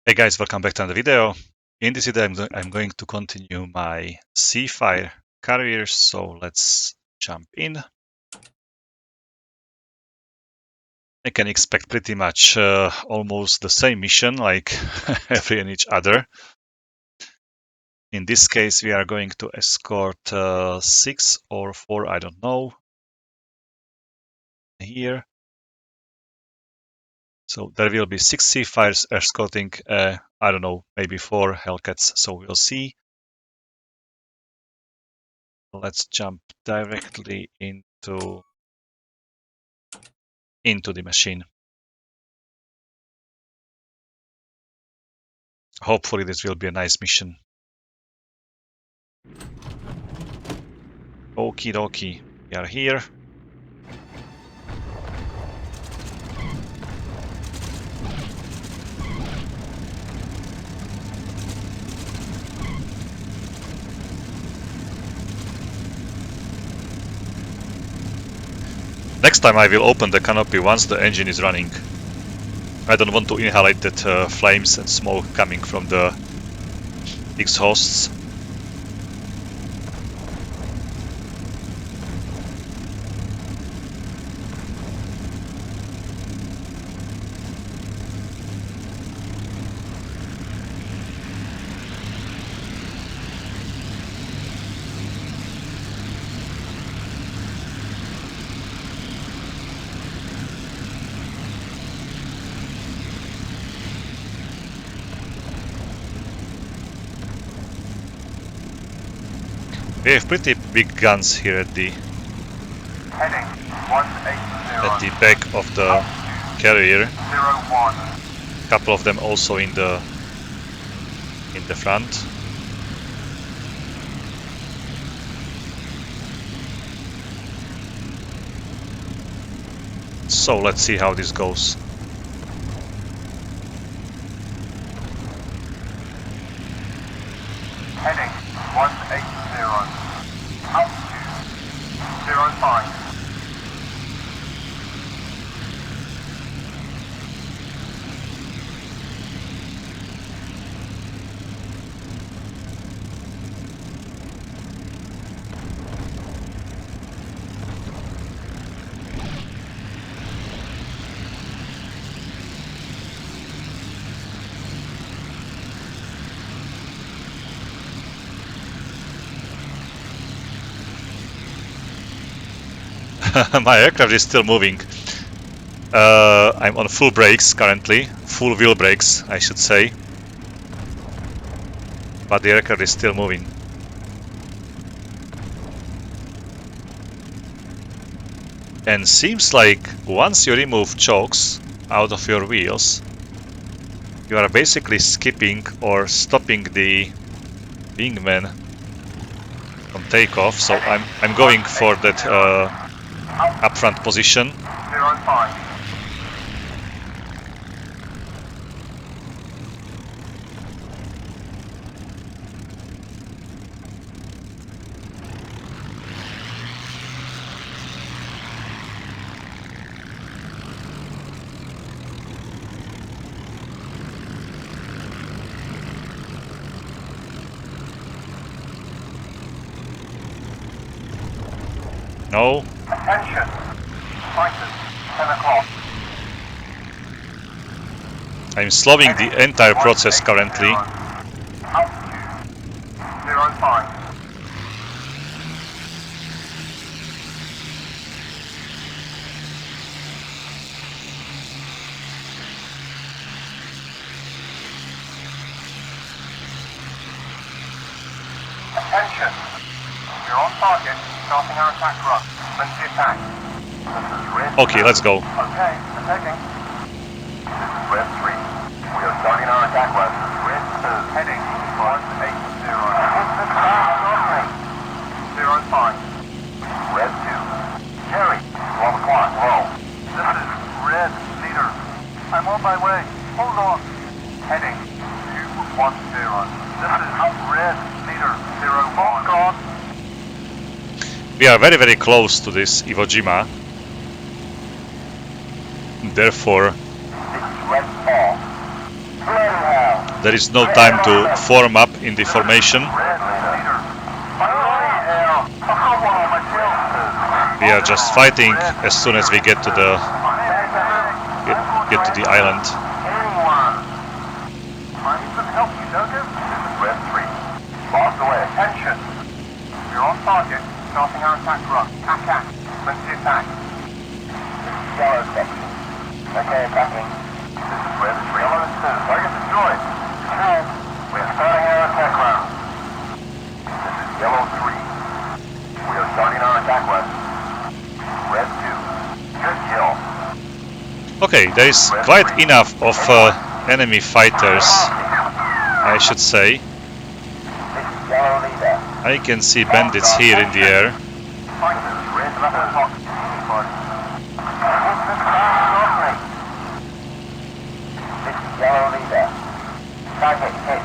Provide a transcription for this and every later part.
Hey guys, welcome back to another video. In this video I'm going to continue my Seafire career, so let's jump in. I can expect pretty much almost the same mission like every and each other. In this case we are going to escort 6 or 4, I don't know, here. So there will be 6 Seafires escorting, I don't know, maybe 4 Hellcats, so we'll see. Let's jump directly into the machine. Hopefully this will be a nice mission. Okie dokie, we are here. Next time I will open the canopy once the engine is running. I don't want to inhale that flames and smoke coming from the exhausts. We have pretty big guns here at the back of the carrier. A couple of them also in the front. So let's see how this goes. Heading 180, altitude 05. My aircraft is still moving. I'm on full brakes currently, full wheel brakes I should say, but the aircraft is still moving. And seems like once you remove chokes out of your wheels, you are basically skipping or stopping the wingman from takeoff, so I'm going for that upfront position. 05. No. Attention! Fighters, 10 o'clock. I'm slowing the entire process currently. Altitude 05. Attention! We're on target, starting our attack run. Plenty attack. This is Red. Okay, let's go. Okay, attacking. This is Red 3. We are starting our attack run. Red 2. Heading 180. Hit this fast, shortly. 05. Red 2. Jerry, 12 o'clock, roll. This is Red Leader. I'm on my way. Hold on. Heading 210. This is Red Leader 01. Gone. We are very, very close to this Iwo Jima. Therefore, This is Red 4. Bloody hell. There is no time to form up in the formation. We are just fighting as soon as we get to the island. Attention. You're on target. Starting our attack run. Attack. Let's attack. Yellow section. Okay, attacking. This is Red 3. Yellow 2. Target destroyed. 2. We're starting our attack run. This is Yellow 3. We are starting our attack run. Red 2. Good kill. Okay, there is quite enough of enemy fighters, I should say. Yellow leader. I can see bandits here in the air.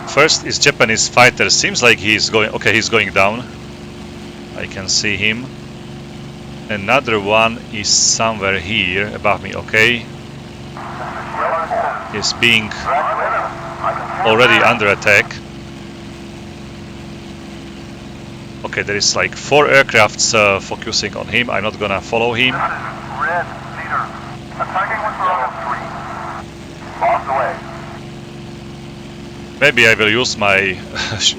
First is Japanese fighter. Seems like he's going. Okay, he's going down. I can see him. Another one is somewhere here above me. Okay, he's being already under attack. Okay, there is like 4 aircrafts focusing on him. I'm not gonna follow him. Red leader. Attacking with Yellow 3. Lost away. Maybe I will use my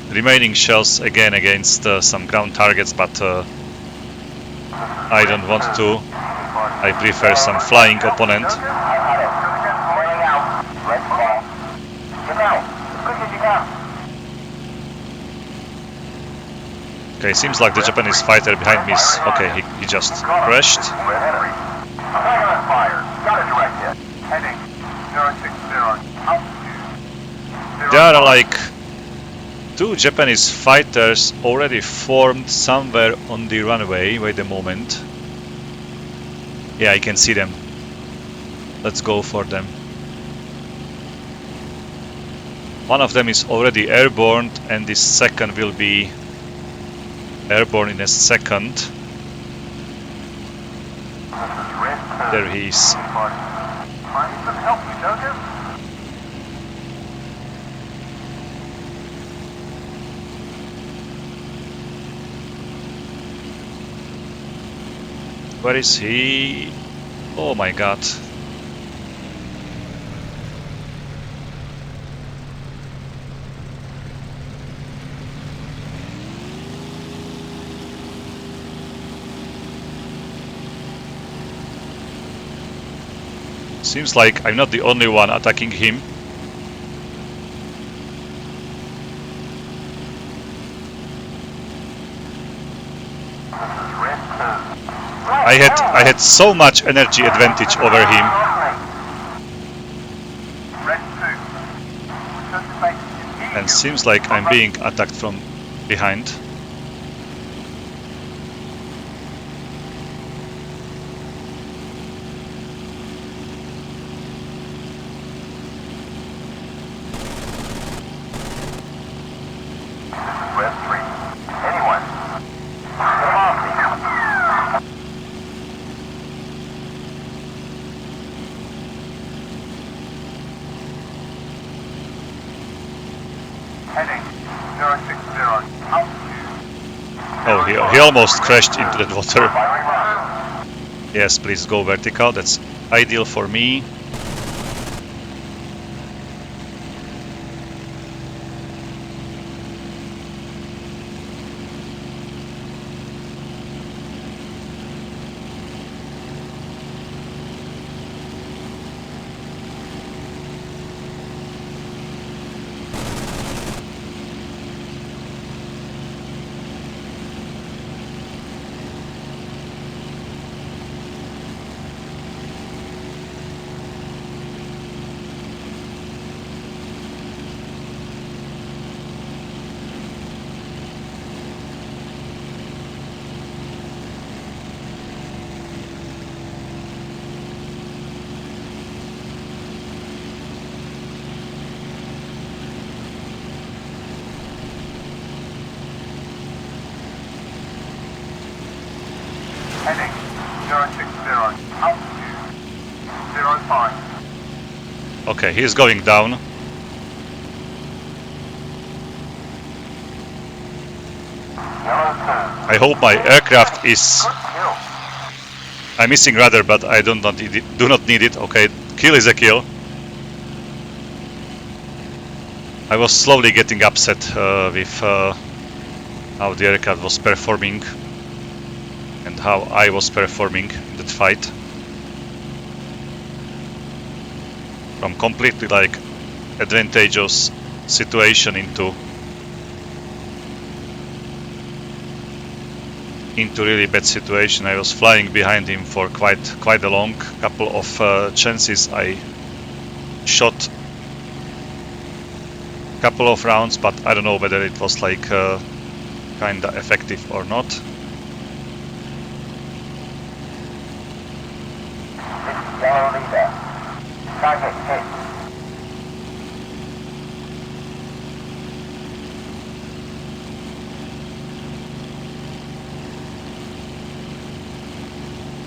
remaining shells again against some ground targets, but I don't want to. I prefer some flying opponent. Okay, seems like the Japanese fighter behind me is... Okay, he just crashed. There are like 2 Japanese fighters already formed somewhere on the runway. Wait a moment. Yeah, I can see them. Let's go for them. One of them is already airborne, and the second will be airborne in a second. There he is. Where is he? Oh my god. Seems like I'm not the only one attacking him. I had so much energy advantage over him. And seems like I'm being attacked from behind. Oh, he almost crashed into that water. Yes, please go vertical. That's ideal for me. Heading 060, altitude 05. Okay, he's going down. I hope my aircraft is... Good kill. I'm missing rudder, but I do not need it. Okay, kill is a kill. I was slowly getting upset with how the aircraft was performing and how I was performing in that fight. From completely like advantageous situation into really bad situation. I was flying behind him for quite a long couple of chances. I shot a couple of rounds, but I don't know whether it was like kinda effective or not. Yellow leader. Target hit.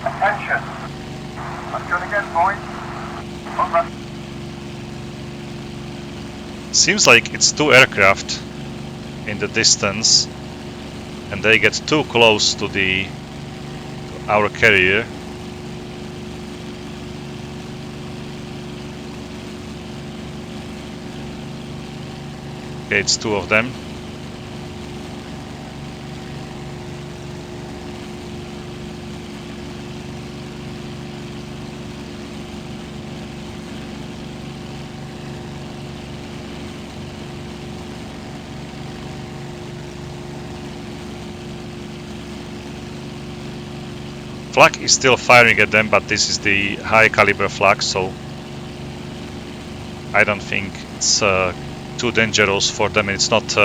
Attention. Let's go again, boys. Over. Seems like it's two aircraft in the distance, and they get too close to our carrier. Okay, it's two of them. Flak is still firing at them, but this is the high caliber flak, so I don't think it's too dangerous for them. It's not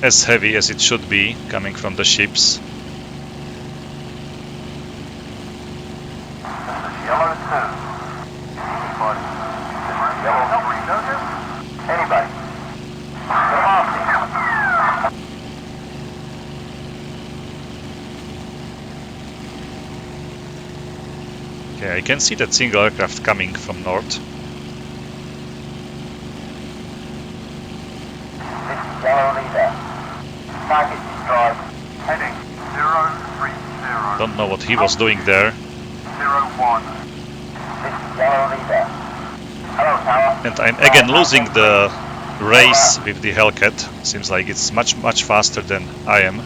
as heavy as it should be coming from the ships. Yellow 2. Anybody? Yellow help reloaders? Anybody? Come on. Okay, I can see that single aircraft coming from north. This is Yellow leader. Target destroyed. Heading 030. Don't know what he was doing there. 01. This is Yellow leader. Hello, tower. And I'm again losing the race with the Hellcat. Seems like it's much faster than I am.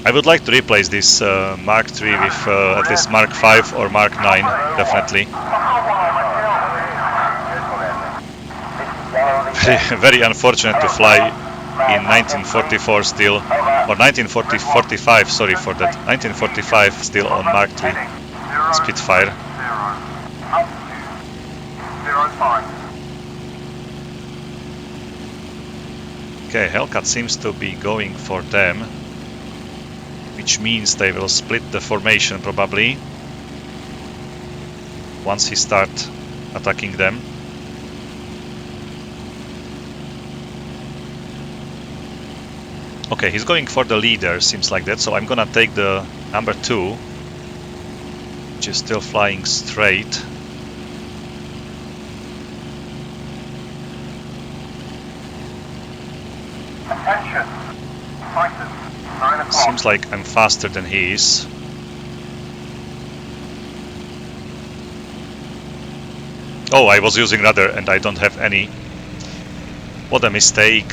I would like to replace this Mark III with at least Mark V or Mark IX, definitely. Very unfortunate to fly in 1944 still, or 1945, sorry for that, 1945 still on Mark III Spitfire. Okay, Hellcat seems to be going for them, which means they will split the formation probably once he starts attacking them. Okay, he's going for the leader, seems like that, so I'm gonna take the number 2, which is still flying straight. Attention. Fighters. 9 o'clock. Seems like I'm faster than he is. Oh, I was using rudder and I don't have any. What a mistake.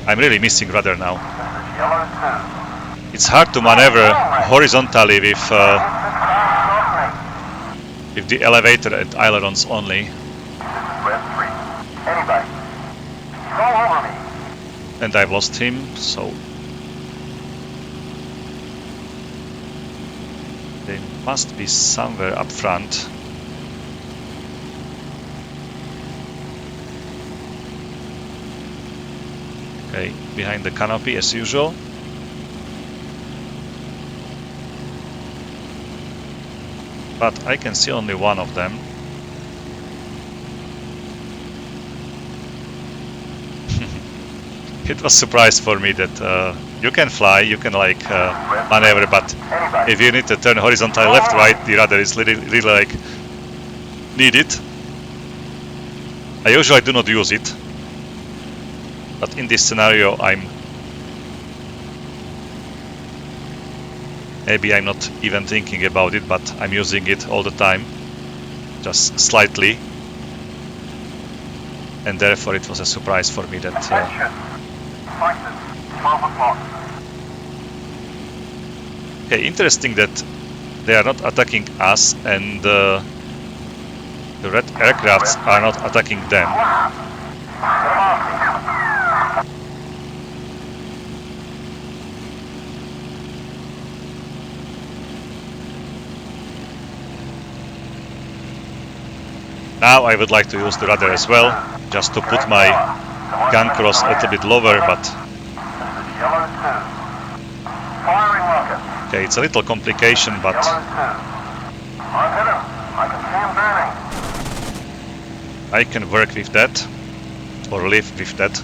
I'm really missing rudder now. Yellow 2. It's hard to maneuver horizontally with the elevator and ailerons only. This is Red 3. Anybody? Go over me. And I've lost him, so they must be somewhere up front. Okay, behind the canopy as usual. But I can see only one of them. It was a surprise for me that you can fly, you can like maneuver, but if you need to turn horizontally left, right, the rudder is really like needed. I usually do not use it. But in this scenario, maybe I'm not even thinking about it, but I'm using it all the time, just slightly. And therefore it was a surprise for me that... Attention. Fighters, 12 o'clock. Okay, interesting that they are not attacking us and the red aircrafts are not attacking them. Now I would like to use the radar as well, just to put my gun cross a little bit lower, but... Okay, it's a little complication, but... I can work with that, or live with that.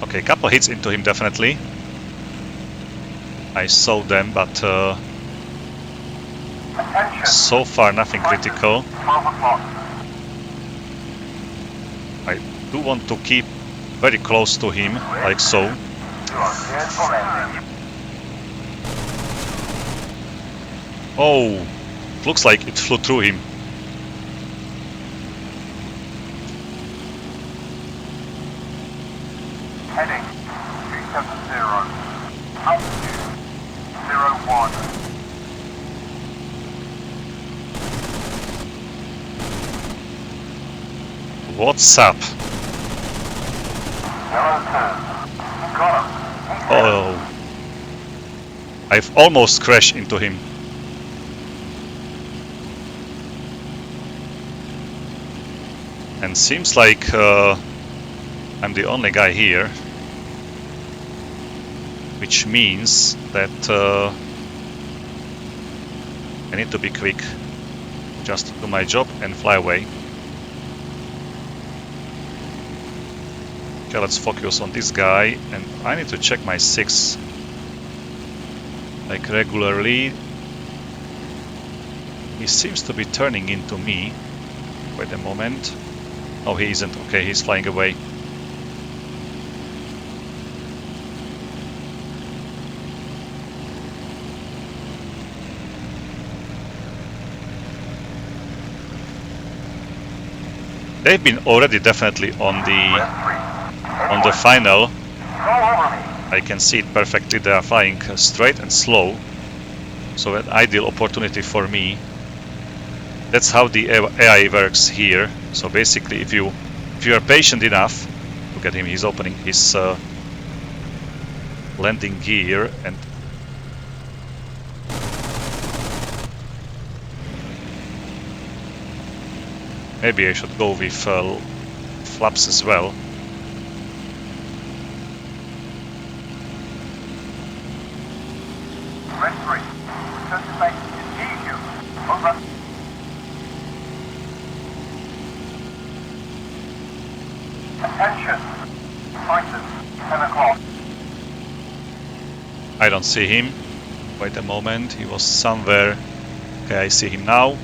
Okay, a couple hits into him definitely. I saw them, but so far nothing critical. I do want to keep very close to him, like so. Oh, looks like it flew through him. Heading 370. Altitude 01. What's up? Oh, I've almost crashed into him. And seems like I'm the only guy here, which means that I need to be quick, just do my job and fly away. Okay, let's focus on this guy, and I need to check my 6 like regularly. He seems to be turning into me. Wait a moment. Oh, he isn't. Okay, he's flying away. They've been already definitely on the final. I can see it perfectly. They are flying straight and slow, so an ideal opportunity for me. That's how the AI works here. So basically, if you are patient enough, look at him. He's opening his landing gear, and maybe I should go with flaps as well. Attention. Fighters, 10 o'clock. I don't see him. Wait a moment. He was somewhere. Okay, I see him now.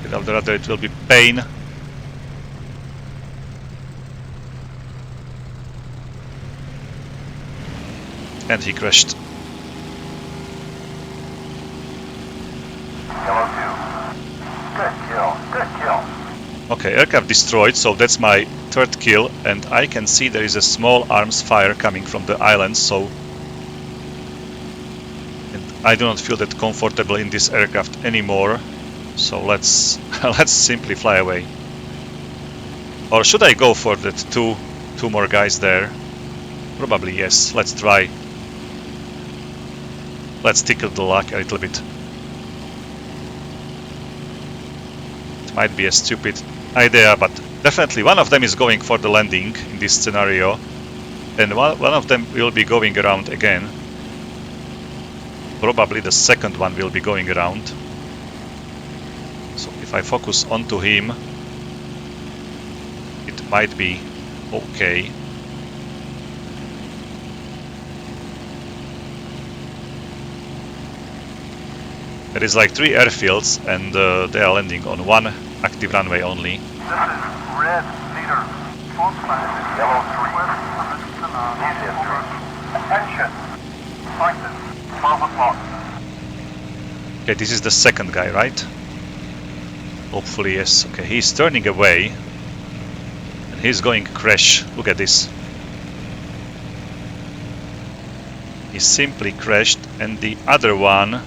Without the radar, it will be pain. And he crashed. Good kill, good kill. Okay, aircraft destroyed, so that's my 3rd kill, and I can see there is a small arms fire coming from the island, so... And I do not feel that comfortable in this aircraft anymore, so let's simply fly away. Or should I go for that two more guys there? Probably yes, let's try. Let's tickle the luck a little bit. It might be a stupid idea, but definitely one of them is going for the landing in this scenario, and one of them will be going around again. Probably the second one will be going around. So if I focus onto him, it might be okay. There is like 3 airfields, and they are landing on one active runway only. This is red leader. Yellow 3. Easy entry. Attention. Titan. 12 o'clock. Okay, this is the second guy, right? Hopefully, yes. Okay, he's turning away. And he's going to crash. Look at this. He simply crashed. And the other one...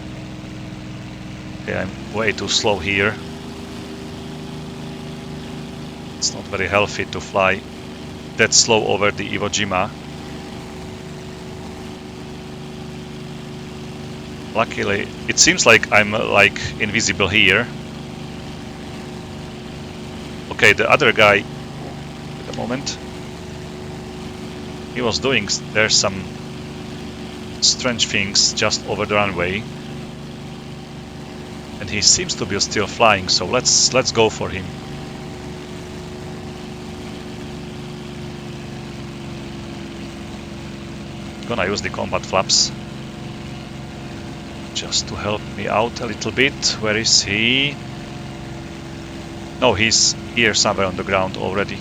Okay, I'm way too slow here. It's not very healthy to fly that slow over the Iwo Jima. Luckily, it seems like I'm like invisible here. Okay, the other guy, wait a moment. He was doing there some strange things just over the runway. And he seems to be still flying, so let's go for him. Gonna use the combat flaps just to help me out a little bit. Where is he? No, he's here somewhere on the ground already.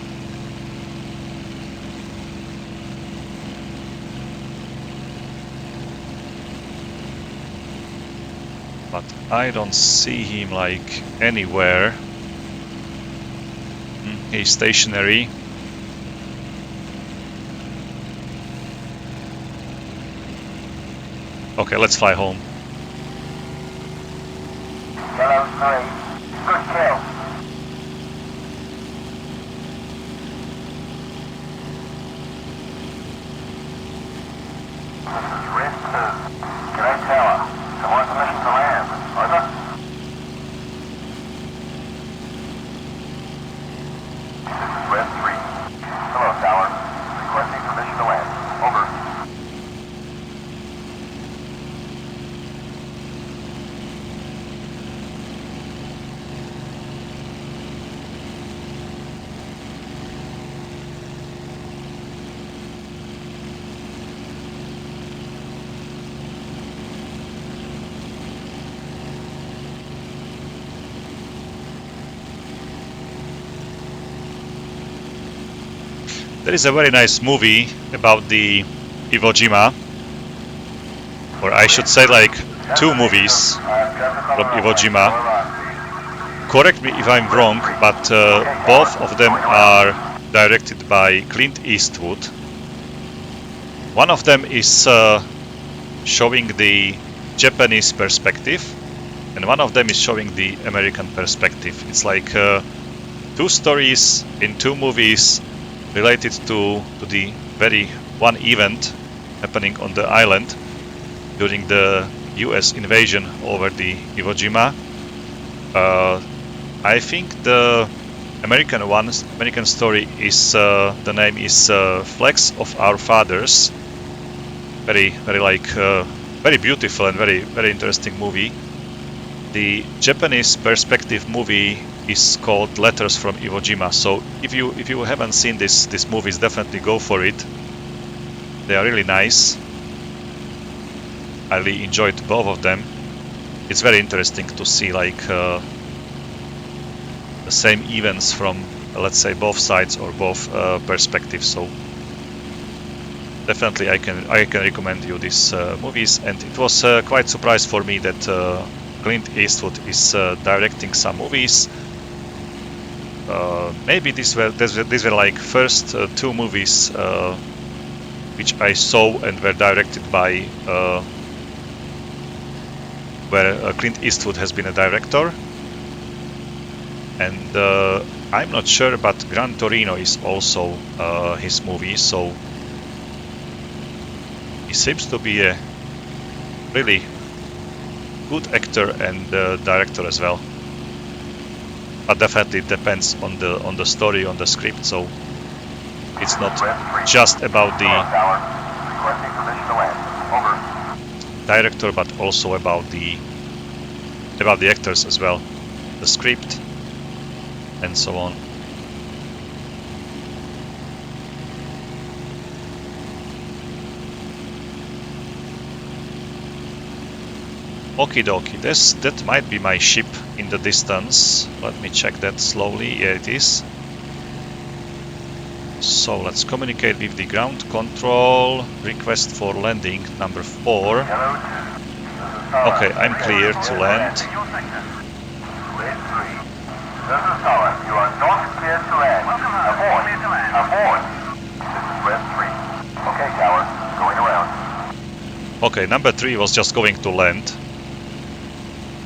But I don't see him like anywhere. He's stationary. Okay, let's fly home. Yellow 3. Good kill. This is Red 2. G'day Tower. Come on, permission to land. Over. This is Red 3. Hello, Tower. Requesting permission to land. Over. There is a very nice movie about the Iwo Jima, or I should say like two movies from Iwo Jima. Correct me if I'm wrong, but both of them are directed by Clint Eastwood. One of them is showing the Japanese perspective, and one of them is showing the American perspective. It's like two stories in two movies related to the very one event happening on the island during the US invasion over the Iwo Jima. I think the American story is the name is Flags of Our Fathers. Very very beautiful and very interesting movie. The Japanese perspective movie is called Letters from Iwo Jima. So if you haven't seen these movies, definitely go for it. They are really nice. I really enjoyed both of them. It's very interesting to see like the same events from, let's say, both sides or both perspectives. So definitely I can recommend you these movies. And it was quite surprise for me that Clint Eastwood is directing some movies. Maybe these were like first two movies which I saw and were directed by where Clint Eastwood has been a director. And I'm not sure, but Gran Torino is also his movie, so he seems to be a really good actor and director as well. But definitely it depends on the story, on the script, so it's not just about the director, but also about the actors as well, the script, and so on. Okie dokie, that might be my ship in the distance. Let me check that slowly. Yeah, it is. So let's communicate with the ground control. Request for landing number 4. Okay, I'm clear to land. Red 3. This is Tower. You are not clear to land. Abort. Abort. This is Red 3. Okay, Tower. Going around. Okay, number 3 was just going to land.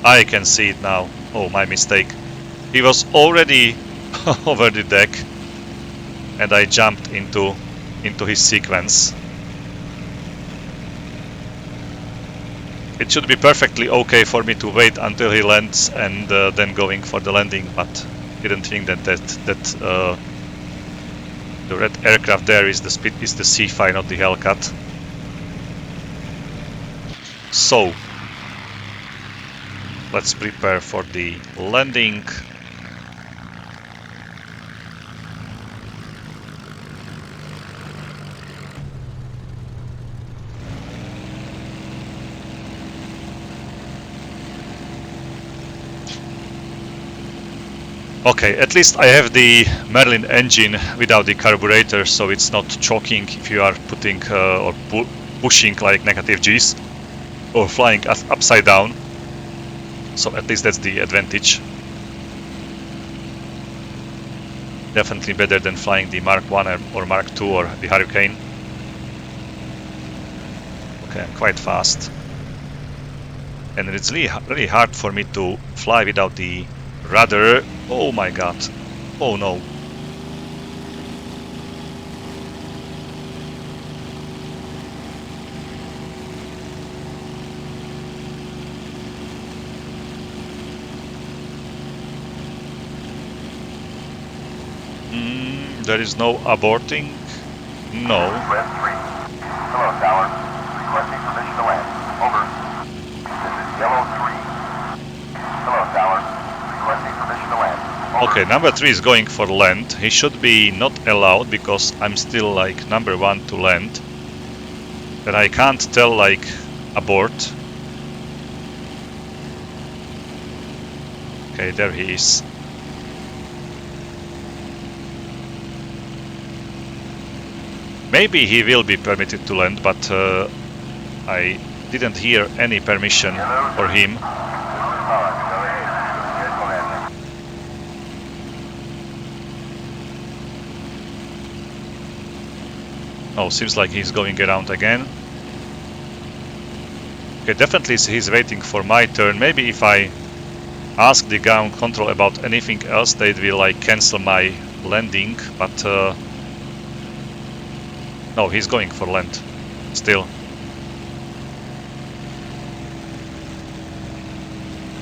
I can see it now. Oh, my mistake. He was already over the deck, and I jumped into his sequence. It should be perfectly okay for me to wait until he lands and then going for the landing, but didn't think that the red aircraft there is the C5, not the Hellcat. So let's prepare for the landing. Okay, at least I have the Merlin engine without the carburetor, so it's not choking if you are putting or pushing like negative G's or flying upside down. So at least that's the advantage. Definitely better than flying the Mark 1 or Mark 2 or the Hurricane. Okay, I'm quite fast. And it's really hard for me to fly without the rudder. Oh my god. Oh no. There is no aborting? No. Red 3. Hello, Tower. Requesting permission to land. Over. This is Yellow 3. Hello, Tower. Requesting permission to land. Over. Okay, number 3 is going for land. He should be not allowed because I'm still like number 1 to land. But I can't tell like abort. Okay, there he is. Maybe he will be permitted to land, but I didn't hear any permission for him. Oh, seems like he's going around again. Okay, definitely he's waiting for my turn. Maybe if I ask the ground control about anything else, they will like cancel my landing, but no, he's going for land still.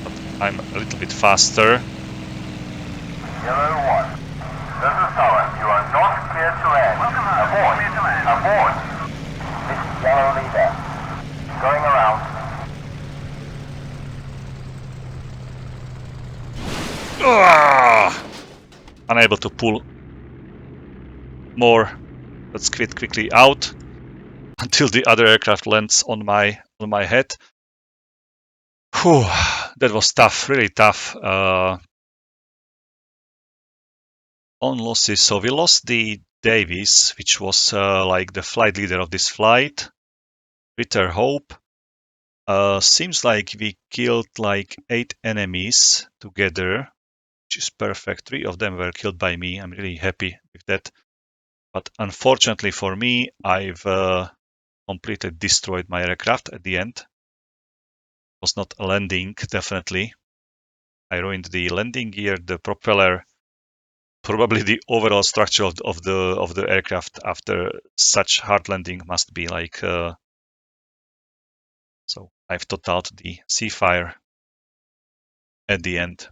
But I'm a little bit faster. Yellow 1. This is Tower. You are not clear to land. Abort. Abort. This is Yellow Leader. Going around. Unable to pull more. Let's quit quickly out until the other aircraft lands on my head. Whew, that was tough, really tough. On losses, so we lost the Davis, which was like the flight leader of this flight. Ritter Hope. Seems like we killed like 8 enemies together, which is perfect. 3 of them were killed by me. I'm really happy with that. But unfortunately for me, I've completely destroyed my aircraft at the end. Was not a landing, definitely. I ruined the landing gear, the propeller, probably the overall structure of the aircraft after such hard landing must be like. So I've totaled the Seafire at the end.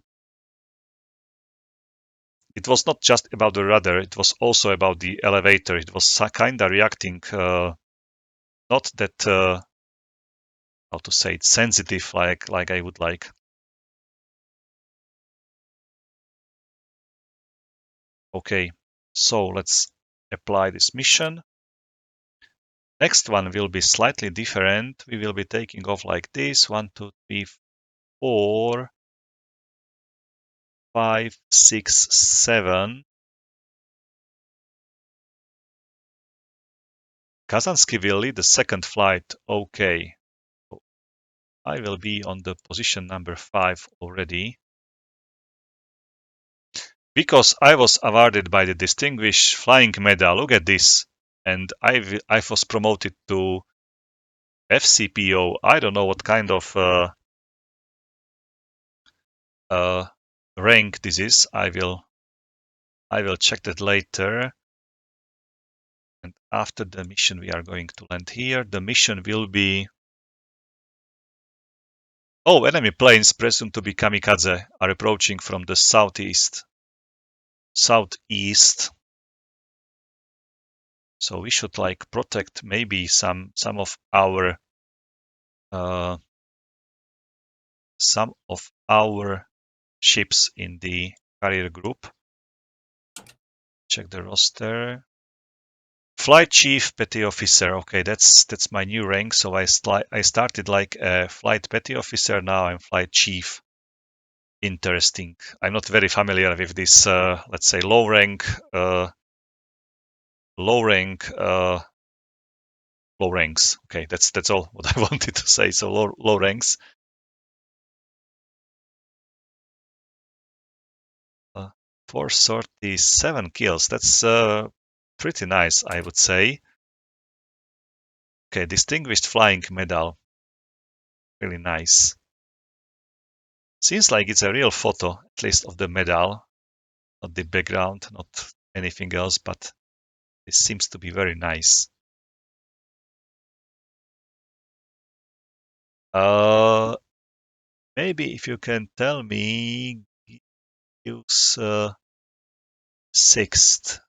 It was not just about the rudder; it was also about the elevator. It was kinda reacting, not that how to say it, sensitive like I would like. Okay, so let's apply this mission. Next one will be slightly different. We will be taking off like this. 1, 2, 3, 4, 5, 6, 7. Kazansky will lead the second flight. Okay. I will be on the position number 5 already. Because I was awarded by the Distinguished Flying Medal. Look at this. And I was promoted to FCPO. I don't know what kind of rank this is. I will check that later. And after the mission, we are going to land here. The mission will be... Oh, enemy planes presumed to be kamikaze are approaching from the southeast. So we should like protect maybe some of our ships in the carrier group. Check the roster. Flight Chief Petty Officer. Okay, that's my new rank. So I started like a Flight Petty Officer. Now I'm Flight Chief. Interesting. I'm not very familiar with this, let's say, low ranks. Okay, that's all what I wanted to say. So low ranks. 437 kills. That's pretty nice, I would say. Okay, Distinguished Flying Medal. Really nice. Seems like it's a real photo, at least of the medal, not the background, not anything else, but this seems to be very nice. Maybe if you can tell me, use 6th.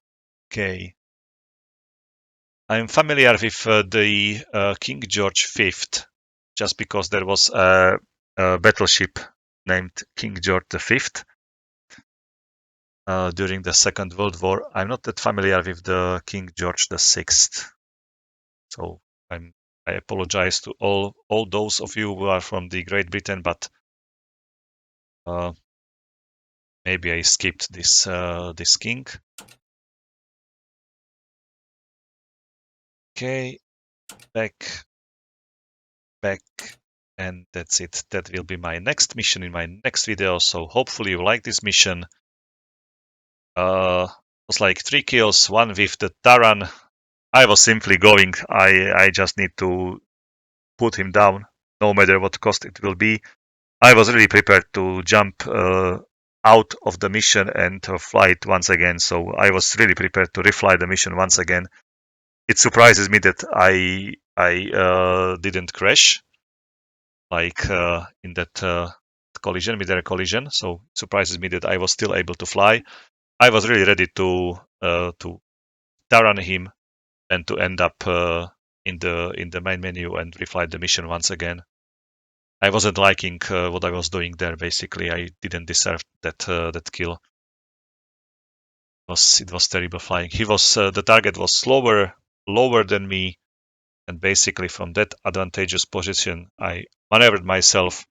Okay. I'm familiar with the King George V, just because there was a battleship named King George V during the Second World War. I'm not that familiar with the King George VI, so I apologize to all those of you who are from the Great Britain, but maybe I skipped this king. Okay, back, and that's it. That will be my next mission in my next video. So hopefully you like this mission. It was like 3 kills, 1 with the Taran. I was simply going. I just need to put him down, no matter what cost it will be. I was really prepared to jump out of the mission and fly it once again. So I was really prepared to refly the mission once again. It surprises me that I didn't crash, like in that collision, mid-air collision. So it surprises me that I was still able to fly. I was really ready to taran him and to end up in the main menu and refly the mission once again. I wasn't liking what I was doing there. Basically, I didn't deserve that kill. It was terrible flying. He was the target was lower than me, and basically from that advantageous position, I maneuvered myself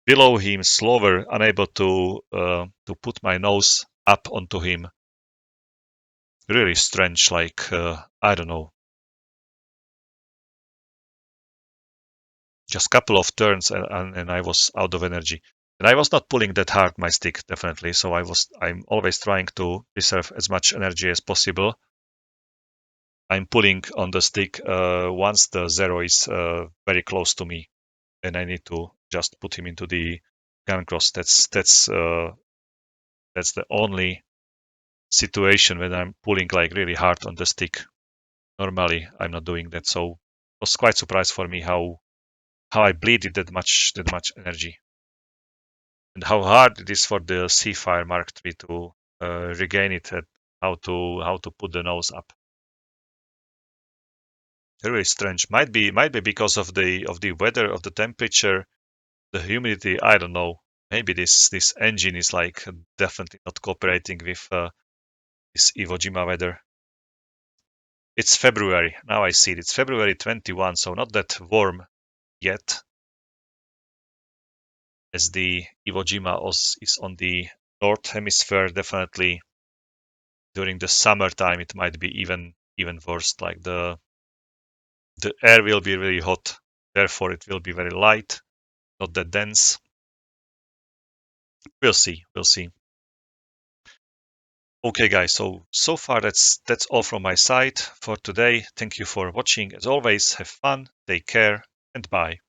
below him, slower, unable to put my nose up onto him. Really strange, like I don't know, just couple of turns and I was out of energy. And I was not pulling that hard my stick, definitely. So I'm always trying to preserve as much energy as possible. I'm pulling on the stick once the zero is very close to me, and I need to just put him into the gun cross. That's the only situation when I'm pulling like really hard on the stick. Normally, I'm not doing that. So it was quite surprised for me how I bleeded that much energy, and how hard it is for the Seafire Mark III to regain it. How to put the nose up. Very strange. Might be because of the weather, of the temperature, the humidity. I don't know. Maybe this engine is like definitely not cooperating with this Iwo Jima weather. It's February. Now I see it. It's February 21, so not that warm yet, as the Iwo Jima is on the north hemisphere. Definitely during the summertime, it might be even worse. Like the air will be really hot, therefore it will be very light, not that dense. We'll see. We'll see. Okay, guys. So far that's all from my side for today. Thank you for watching. As always, have fun, take care, and bye.